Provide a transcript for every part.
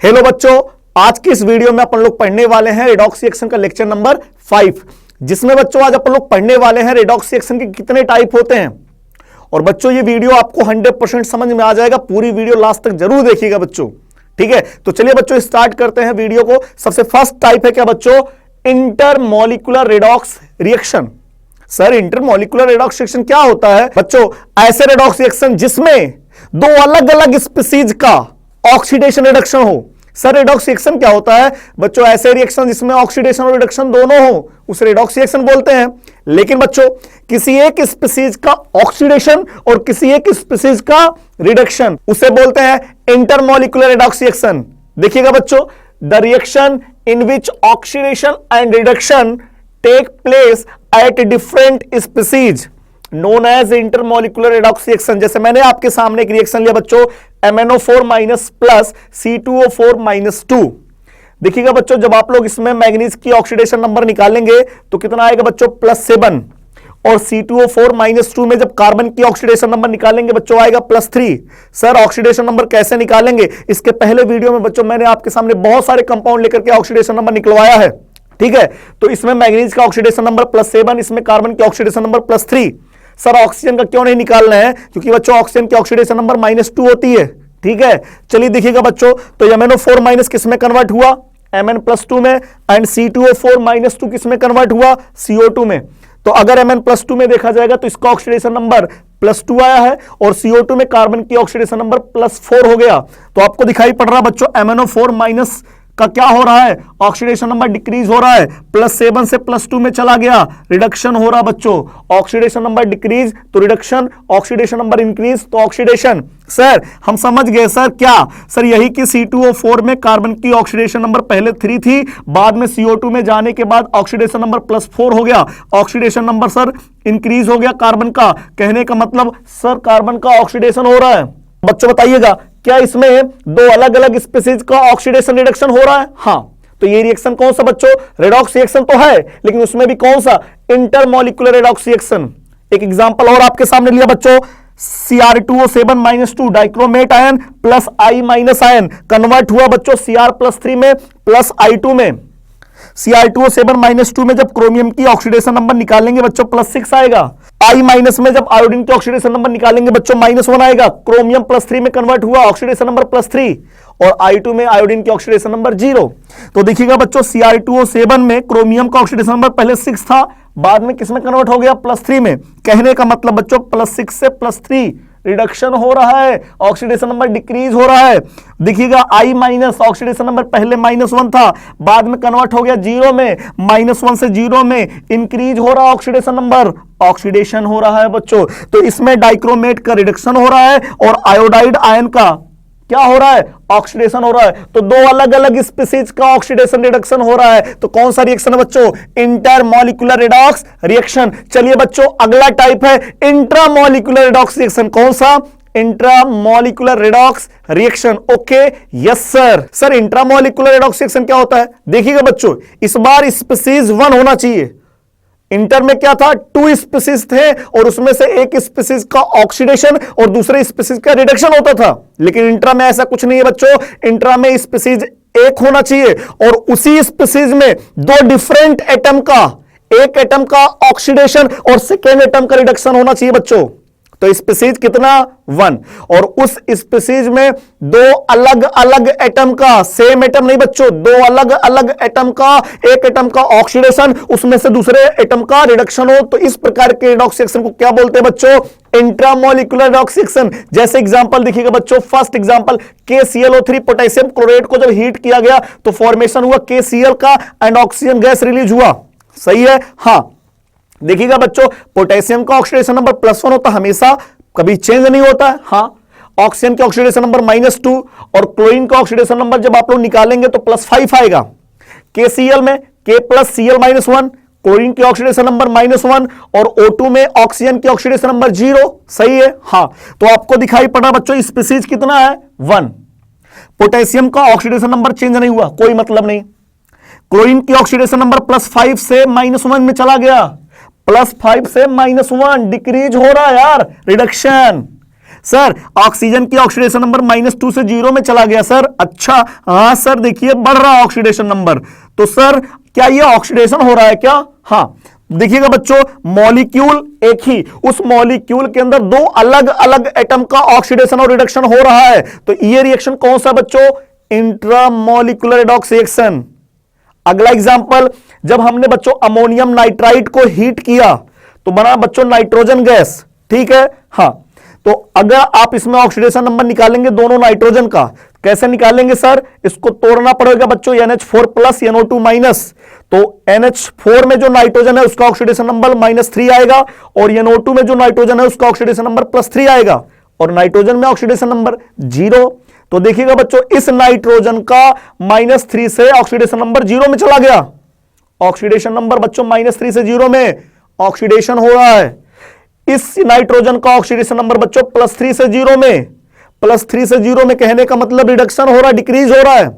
Hello बच्चों, आज की इस वीडियो में अपन लोग पढ़ने वाले हैं रेडॉक्स रिएक्शन का लेक्चर नंबर 5, जिसमें बच्चों आज अपन लोग पढ़ने वाले हैं रेडॉक्स रिएक्शन के कितने टाइप होते हैं। और बच्चों ये वीडियो आपको 100% समझ में आ जाएगा, पूरी वीडियो लास्ट तक जरूर देखिएगा बच्चों। ठीक है, तो चलिए बच्चों स्टार्ट करते हैं वीडियो को। सबसे फर्स्ट टाइप है क्या बच्चों? Intermolecular redox reaction. Sir intermolecular redox reaction क्या होता है? बच्चों ऐसे रेडॉक्स रिएक्शन जिसमें दो अलग अलग स्पीसीज का ऑक्सीडेशन रिडक्शन हो। सर रेडॉक्स रिएक्शन क्या होता है? बच्चों ऐसे रिएक्शन जिसमें ऑक्सीडेशन और रिडक्शन दोनों हो उसे रेडॉक्स रिएक्शन बोलते हैं। लेकिन बच्चों किसी एक स्पीसीज का ऑक्सीडेशन और किसी एक स्पीसीज का रिडक्शन, उसे बोलते हैं इंटरमॉलिक्यूलर रेडॉक्स रिएक्शन। देखिएगा बच्चों, the reaction in which oxidation and reduction take place at different species known as intermolecular redox reaction. जैसे मैंने आपके सामने एक रिएक्शन लिया बच्चों, MnO4 minus plus C2O4 minus 2। देखिएगा बच्चों, जब आप लोग इसमें मैग्नीज की ऑक्सीडेशन नंबर निकालेंगे तो कितना आएगा बच्चों? +7। और C2O4 माइनस 2 में जब कार्बन की ऑक्सीडेशन नंबर निकालेंगे बच्चों आएगा +3। सर ऑक्सीडेशन नंबर कैसे निकालेंगे? इसके पहले वीडियो में बच्चों मैंने आपके सामने बहुत सारे कंपाउंड लेकर के ऑक्सीडेशन नंबर निकलवाया है। ठीक है, तो इसमें मैग्नीज का ऑक्सीडेशन नंबर +7, इसमें कार्बन की ऑक्सीडेशन नंबर +3। सर ऑक्सीजन का क्यों नहीं निकालना है? क्योंकि बच्चों ऑक्सीजन की ऑक्सीडेशन नंबर -2 होती है। ठीक है, चलिए देखिएगा बच्चों, तो MnO4 माइनस किस में कन्वर्ट हुआ? Mn+2 में। एंड C2O4 माइनस 2 किस में कन्वर्ट हुआ? CO2 में। तो अगर Mn+2 में देखा जाएगा तो इसका ऑक्सीडेशन नंबर +2 आया है और CO2 में कार्बन की ऑक्सीडेशन नंबर +4 हो गया। तो आपको दिखाई पड़ रहा बच्चों MnO4 माइनस का क्या हो रहा है? ऑक्सीडेशन नंबर डिक्रीज हो रहा है, +7 से +2 में चला गया, रिडक्शन हो रहा बच्चों। ऑक्सीडेशन नंबर डिक्रीज तो रिडक्शन, ऑक्सीडेशन नंबर इंक्रीज तो ऑक्सीडेशन। सर हम समझ गए सर क्या? सर यही कि C2O4 में कार्बन की ऑक्सीडेशन नंबर पहले 3 थी, बाद में CO2 में जाने के बाद ऑक्सीडेशन नंबर +4 हो गया, ऑक्सीडेशन नंबर सर इंक्रीज हो गया कार्बन का। कहने का मतलब सर कार्बन का ऑक्सीडेशन हो रहा है। बच्चों बताइएगा, क्या इसमें दो अलग अलग स्पीसीज का ऑक्सीडेशन रिडक्शन हो रहा है? हाँ। तो ये रिएक्शन कौन सा बच्चों? रेडॉक्स रिएक्शन तो है, लेकिन उसमें भी कौन सा? Intermolecular redox reaction. एक एग्जांपल और आपके सामने लिया बच्चों, Cr2O7 -2 dichromate ion plus I minus ion convert हुआ बच्चों Cr+3 में प्लस I2 में। Cr2O7 -2 में जब क्रोमियम की ऑक्सीडेशन नंबर निकालेंगे बच्चों +6 आएगा। I माइनस में जब आयोडीन की ऑक्सीडेशन नंबर निकालेंगे बच्चों -1 आएगा। क्रोमियम +3 में कन्वर्ट हुआ, ऑक्सीडेशन नंबर +3 और I2 में आयोडीन की ऑक्सीडेशन नंबर 0। तो देखिएगा बच्चों Cr2O7 में क्रोमियम का ऑक्सीडेशन नंबर पहले 6 था, बाद में किसमें कन्वर्ट हो गया? +3 में। कहने का मतलब बच्चों +6 से +3 रिडक्शन हो रहा है, ऑक्सीडेशन नंबर डिक्रीज हो रहा है। देखिएगा I माइनस ऑक्सीडेशन नंबर पहले -1 था, बाद में कन्वर्ट हो गया 0 में, -1 से 0 में इंक्रीज हो रहा ऑक्सीडेशन नंबर, ऑक्सीडेशन हो रहा है बच्चों। तो इसमें डाइक्रोमेट का रिडक्शन हो रहा है और आयोडाइड आयन का क्या हो रहा है? ऑक्सीडेशन हो रहा है। तो दो अलग अलग स्पीसीज का ऑक्सीडेशन रिडक्शन हो रहा है। तो कौन सा रिएक्शन है बच्चों? Intermolecular redox reaction. चलिए बच्चों अगला टाइप है इंट्रामॉलिक्यूलर रेडॉक्स रिएक्शन। कौन सा? Intramolecular redox reaction. Okay, yes sir. Sir intramolecular redox reaction क्या होता है? देखिएगा बच्चों, इस बार स्पीसीज 1 होना चाहिए। इंटर में क्या था? 2 स्पीसीज थे और उसमें से एक स्पीसीज का ऑक्सीडेशन और दूसरे स्पीसीज का रिडक्शन होता था। लेकिन इंट्रा में ऐसा कुछ नहीं है बच्चों। इंट्रा में स्पीसीज एक होना चाहिए और उसी स्पीसीज में दो डिफरेंट एटम का, एक एटम का ऑक्सीडेशन और सेकेंड एटम का रिडक्शन होना चाहिए बच्चों। तो स्पीसीज कितना? 1। और उस स्पीसीज में दो अलग अलग एटम का, सेम एटम नहीं बच्चों, दो अलग अलग एटम का, एक एटम का ऑक्सीडेशन, उसमें से दूसरे एटम का रिडक्शन हो। तो इस प्रकार के रेडॉक्स रिएक्शन को क्या बोलते हैं बच्चों? Intramolecular redox reaction. जैसे एग्जांपल देखिएगा बच्चों, first example KClO3 potassium chloride को जब हीट किया गया तो फॉर्मेशन हुआ KCl का एंड ऑक्सीजन गैस रिलीज हुआ। सही है? हाँ। देखिएगा बच्चों, पोटेशियम का ऑक्सीडेशन नंबर +1 होता हमेशा, कभी चेंज नहीं होता है। हाँ। ऑक्सीजन के ऑक्सीडेशन नंबर -2 और क्लोरीन का ऑक्सीडेशन नंबर जब आप लोग निकालेंगे तो +5 आएगा। KCl में K+Cl-1, क्लोरीन की ऑक्सीडेशन नंबर -1 और O2 में ऑक्सीजन की ऑक्सीडेशन नंबर 0। सही है? हाँ। तो आपको दिखाई पड़ा बच्चों स्पीसीज कितना है? 1। पोटेशियम का ऑक्सीडेशन नंबर चेंज नहीं हुआ, कोई मतलब नहीं। क्लोरीन की ऑक्सीडेशन नंबर +5 से -1 में चला गया, +5 से -1 डिक्रीज हो रहा है यार, रिडक्शन। सर ऑक्सीजन की ऑक्सीडेशन नंबर -2 से 0 में चला गया सर। अच्छा, हाँ सर देखिए बढ़ रहा ऑक्सीडेशन नंबर। तो सर क्या ये ऑक्सीडेशन हो रहा है क्या? हाँ, देखिएगा बच्चों, मॉलिक्यूल एक ही, उस मॉलिक्यूल के अंदर दो अलग अलग एटम का ऑक्सीडेशन और रिडक्शन हो रहा है। तो ये रिएक्शन कौन सा बच्चों? Intramolecular redox reaction. अगला एग्जांपल, जब हमने बच्चों अमोनियम नाइट्राइट को हीट किया तो बना बच्चों नाइट्रोजन गैस, ठीक है। हाँ, तो अगर आप इसमें ऑक्सीडेशन नंबर निकालेंगे दोनों नाइट्रोजन का, कैसे निकालेंगे सर? इसको तोड़ना पड़ेगा बच्चों, NH4 प्लस NO2 माइनस। तो NH4 में जो नाइट्रोजन है उसका ऑक्सीडेशन नंबर -3 आएगा और NO2 में जो नाइट्रोजन है उसका ऑक्सीडेशन नंबर +3 आएगा और नाइट्रोजन में ऑक्सीडेशन नंबर 0। तो देखिएगा बच्चों, इस नाइट्रोजन का -3 से ऑक्सीडेशन नंबर 0 में चला गया। ऑक्सीडेशन नंबर बच्चों -3 से 0 में ऑक्सीडेशन हो रहा है। इस नाइट्रोजन का ऑक्सीडेशन नंबर बच्चों +3 से 0 में, +3 से 0 में कहने का मतलब रिडक्शन हो रहा है, डिक्रीज हो रहा है।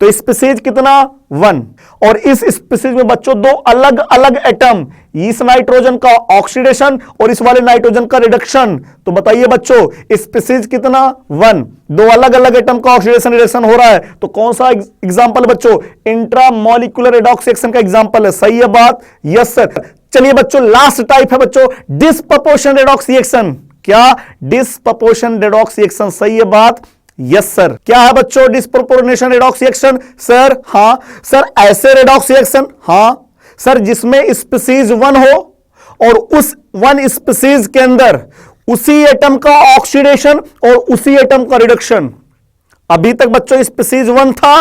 तो स्पीसीज कितना? 1। और इस स्पीसीज में बच्चों दो अलग अलग एटम, इस नाइट्रोजन का ऑक्सीडेशन और इस वाले नाइट्रोजन का रिडक्शन। तो बताइए बच्चों स्पीसीज कितना? 1। दो अलग अलग एटम का ऑक्सीडेशन रिडक्शन हो रहा है। तो कौन सा एग्जांपल बच्चों? इंट्रामॉलिक्यूलर रेडॉक्स रिएक्शन का एग्जांपल है। सही है बात? Yes sir. चलिए बच्चों, लास्ट टाइप है बच्चों डिस्प्रपोर्शन रेडॉक्स रिएक्शन। क्या? डिस्प्रपोर्शन रेडॉक्स रिएक्शन। सही है बात? Yes sir. क्या है बच्चों डिस्प्रोपोर्शनेशन रेडॉक्स रिएक्शन? सर हाँ सर, ऐसे रेडॉक्स रिएक्शन, हाँ सर, जिसमें स्पीसीज 1 हो और उस 1 स्पीसीज के अंदर उसी एटम का ऑक्सीडेशन और उसी एटम का रिडक्शन। अभी तक बच्चों स्पीसीज 1 था,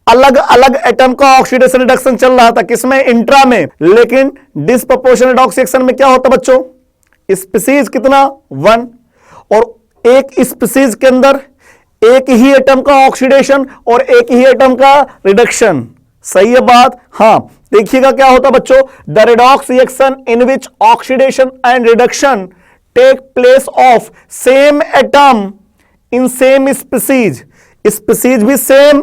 अलग अलग एटम का ऑक्सीडेशन रिडक्शन चल रहा था, किसमें? इंट्रा में। लेकिन डिस्प्रपोर्शनेट रेडॉक्स रिएक्शन में क्या होता बच्चों? स्पीसीज कितना? 1 और एक स्पीसीज के अंदर एक ही एटम का ऑक्सीडेशन और एक ही एटम का रिडक्शन। सही है बात? हां, देखिएगा क्या होता बच्चों, the redox reaction in which oxidation and reduction take place of same atom in same species, species भी सेम,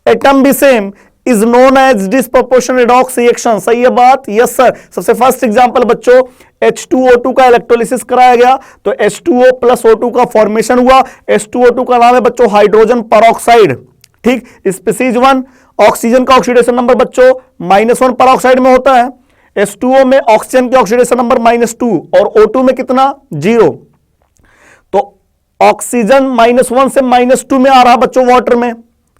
एटम भी same, is known as disproportionate redox reaction. सही है बात? Yes sir. सबसे फर्स्ट एग्जांपल बच्चों, H2O2 का electrolysis कराया गया तो H2O प्लस O2 का फॉर्मेशन हुआ। H2O2 का नाम है बच्चों हाइड्रोजन परऑक्साइड, ठीक। स्पीसीज 1, ऑक्सीजन का ऑक्सीडेशन नंबर बच्चों -1 परऑक्साइड में होता है। H2O में ऑक्सीजन की ऑक्सीडेशन नंबर -2 और O2 में कितना? 0। तो ऑक्सीजन -1 से -2 में आ रहा बच्चों वाटर में,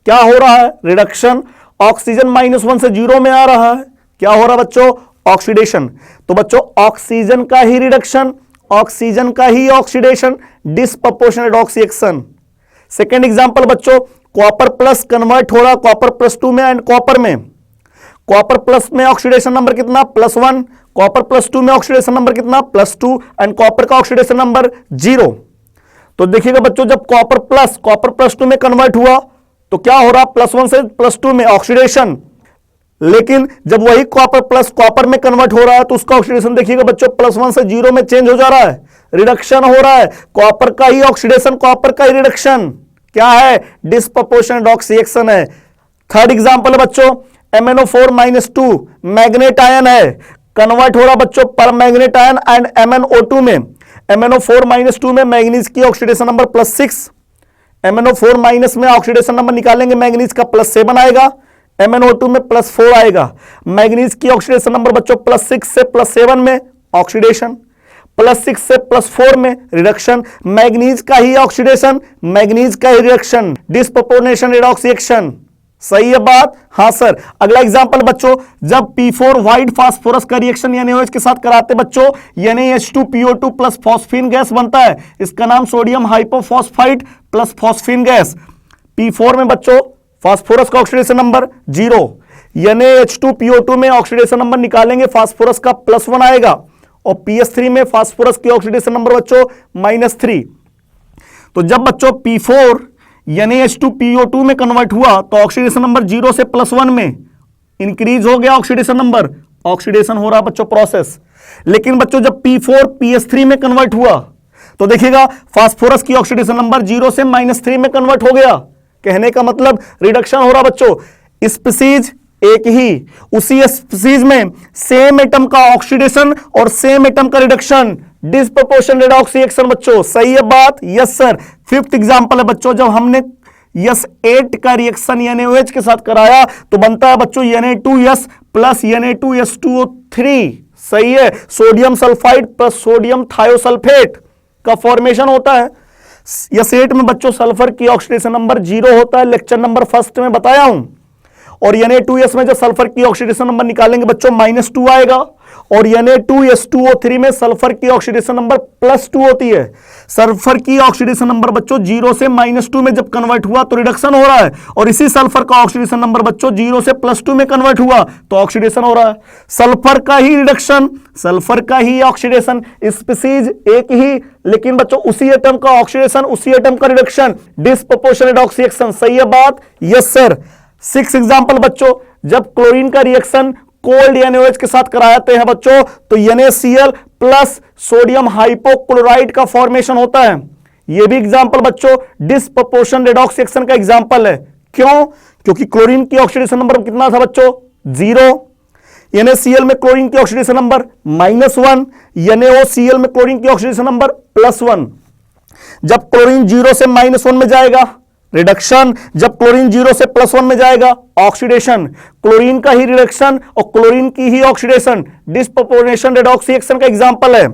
क्या हो रहा है? रिडक्शन। ऑक्सीजन -1 से 0 में आ रहा है, क्या हो रहा बच्चों? ऑक्सीडेशन। तो बच्चों ऑक्सीजन का ही रिडक्शन, ऑक्सीजन का ही oxidation, disproportionate redox reaction. Second example बच्चों, कॉपर प्लस कन्वर्ट हो रहा कॉपर +2 में एंड कॉपर में। कॉपर प्लस में ऑक्सीडेशन नंबर कितना? +1। कॉपर +2 में ऑक्सीडेशन नंबर कितना? +2 एंड कॉपर का ऑक्सीडेशन नंबर 0। तो देखिएगा बच्चों, जब कॉपर +2 में कन्वर्ट हुआ तो क्या हो रहा? +1 से +2 में ऑक्सीडेशन। लेकिन जब वही कॉपर प्लस कॉपर में कन्वर्ट हो रहा है तो उसका ऑक्सीडेशन देखिएगा बच्चों +1 से 0 में चेंज हो जा रहा है, रिडक्शन हो रहा है। कॉपर का ही ऑक्सीडेशन, कॉपर का ही रिडक्शन, क्या है? डिस्प्रपोर्शनेट रेडॉक्स रिएक्शन है। थर्ड एग्जांपल बच्चों, MnO4-2 मैग्नेट आयन है, कन्वर्ट हो रहा बच्चों पर मैग्नेट आयन एंड MnO2 में। MnO4-2 में मैग्नीज की ऑक्सीडेशन नंबर +6, MnO4- में ऑक्सीडेशन नंबर निकालेंगे मैग्नीज का +7 आएगा, MnO2 में +4 आएगा। मैग्नीज की ऑक्सीडेशन नंबर बच्चों +6 से +7 में ऑक्सीडेशन, +6 से +4 में रिडक्शन। मैग्नीज का ही ऑक्सीडेशन, मैग्नीज का ही रिडक्शन, डिस्प्रपोर्शनेशन रेडॉक्स रिएक्शन। सही है बात? हां सर। अगला एग्जांपल बच्चों, जब P4 व्हाइट फास्फोरस का रिएक्शन NaOH के साथ कराते बच्चों, NaH2PO2 प्लस फॉस्फीन गैस बनता है। इसका नाम sodium hypophosphite plus phosphine gas. P4 में बच्चों फास्फोरस का ऑक्सीडेशन नंबर 0, NaH2PO2 में ऑक्सीडेशन नंबर निकालेंगे फास्फोरस का +1 आएगा और PS3 में फास्फोरस की ऑक्सीडेशन नंबर बच्चों -3। तो जब बच्चों P4 NaH2PO2 में कन्वर्ट हुआ तो ऑक्सीडेशन नंबर 0 से +1 में इंक्रीज हो गया ऑक्सीडेशन नंबर, ऑक्सीडेशन हो रहा बच्चों प्रोसेस। लेकिन बच्चों जब P4 PS3 में कन्वर्ट हुआ तो देखिएगा फास्फोरस की ऑक्सीडेशन नंबर 0 से -3 में कन्वर्ट हो गया, कहने का मतलब रिडक्शन हो रहा बच्चों। स्पीसीज एक ही उसी स्पीसीज में सेम एटम का ऑक्सीडेशन और सेम एटम का रिडक्शन, डिस्प्रोपोर्शन रेडॉक्स रिएक्शन। बच्चों सही है बात? Yes sir. फिफ्थ एग्जांपल है बच्चों, जब हमने S8 का रिएक्शन NaOH के साथ कराया तो बनता है बच्चों Na2S प्लस Na2S2O3। सही है। Sodium sulphide plus sodium thiosulphate का फॉर्मेशन होता है। S8 में बच्चों सल्फर की ऑक्सीडेशन नंबर 0 होता है, लेक्चर नंबर 1 में बताया हूं। और Na2S में जब सल्फर की ऑक्सीडेशन नंबर निकालेंगे बच्चों -2 आएगा, और Na2S2O3 में सल्फर की ऑक्सीडेशन नंबर +2 होती है। सल्फर की ऑक्सीडेशन नंबर बच्चों 0 से -2 में जब कन्वर्ट हुआ तो रिडक्शन हो रहा है, और इसी सल्फर का ऑक्सीडेशन नंबर बच्चों 0 से +2 में कन्वर्ट हुआ तो ऑक्सीडेशन हो रहा है। सल्फर का ही रिडक्शन, सल्फर का ही ऑक्सीडेशन, स्पीसीज एक ही, लेकिन बच्चों उसी एटम का ऑक्सीडेशन, उसी एटम का रिडक्शन, डिस्प्रोपोर्शनल रेडॉक्स रिएक्शन। सही है बात? Yes sir. 6 एग्जांपल बच्चों, जब क्लोरीन का रिएक्शन कोल्ड NaOH के साथ कराते हैं बच्चों तो NaCl प्लस सोडियम हाइपोक्लोराइड का फॉर्मेशन होता है। यह भी एग्जांपल बच्चों डिस्प्रोपोर्शन रेडॉक्स रिएक्शन का एग्जांपल है। क्यों? क्योंकि क्लोरीन की ऑक्सीडेशन नंबर कितना था बच्चों? 0। NaCl में क्लोरीन की ऑक्सीडेशन नंबर -1, NaOCl में क्लोरीन की ऑक्सीडेशन नंबर +1। जब क्लोरीन 0 से -1 में जाएगा रिडक्शन, जब क्लोरीन 0 से +1 में जाएगा ऑक्सीडेशन। क्लोरीन का ही रिडक्शन और क्लोरीन की ही ऑक्सीडेशन, डिस्प्रोपोर्शनल रेडॉक्स रिएक्शन का एग्जांपल है।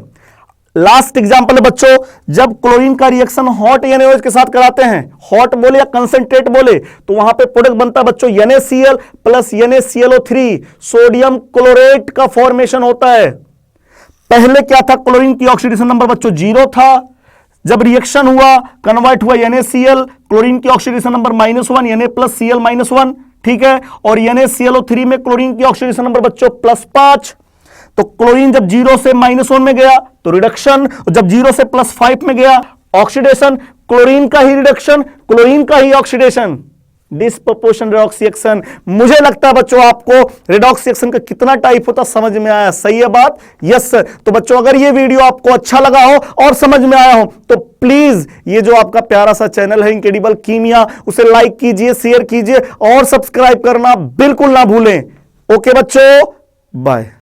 लास्ट एग्जांपल है बच्चों, जब क्लोरीन का रिएक्शन हॉट NaOH के साथ कराते हैं, हॉट बोले या कंसंट्रेट बोले, तो वहां पे प्रोडक्ट बनता है बच्चों NaCl plus NaClO3, sodium chlorate का फॉर्मेशन होता है। पहले क्या था? क्लोरीन की ऑक्सीडेशन नंबर बच्चों 0 था, जब रिएक्शन हुआ कन्वर्ट हुआ NaCl, क्लोरीन की oxidation number -1, Na plus Cl -1, ठीक है। और NaClO3 में क्लोरीन की ऑक्सीडेशन नंबर बच्चों +5। तो क्लोरीन जब 0 से -1 में गया तो रिडक्शन, और जब 0 से +5 में गया ऑक्सीडेशन। क्लोरीन का ही रिडक्शन, क्लोरीन का ही ऑक्सीडेशन, डिस्प्रोपोर्शनल रेडॉक्स रिएक्शन। मुझे लगता है बच्चों आपको रेडॉक्स रिएक्शन का कितना टाइप होता समझ में आया। सही है बात? Yes sir. तो बच्चों अगर ये वीडियो आपको अच्छा लगा हो और समझ में आया हो तो प्लीज ये जो आपका प्यारा सा चैनल है इनक्रेडिबल कीमिया, उसे लाइक कीजिए, शेयर कीजिए और सब्सक्राइब करना बिल्कुल ना भूलें। ओके बच्चों, बाय।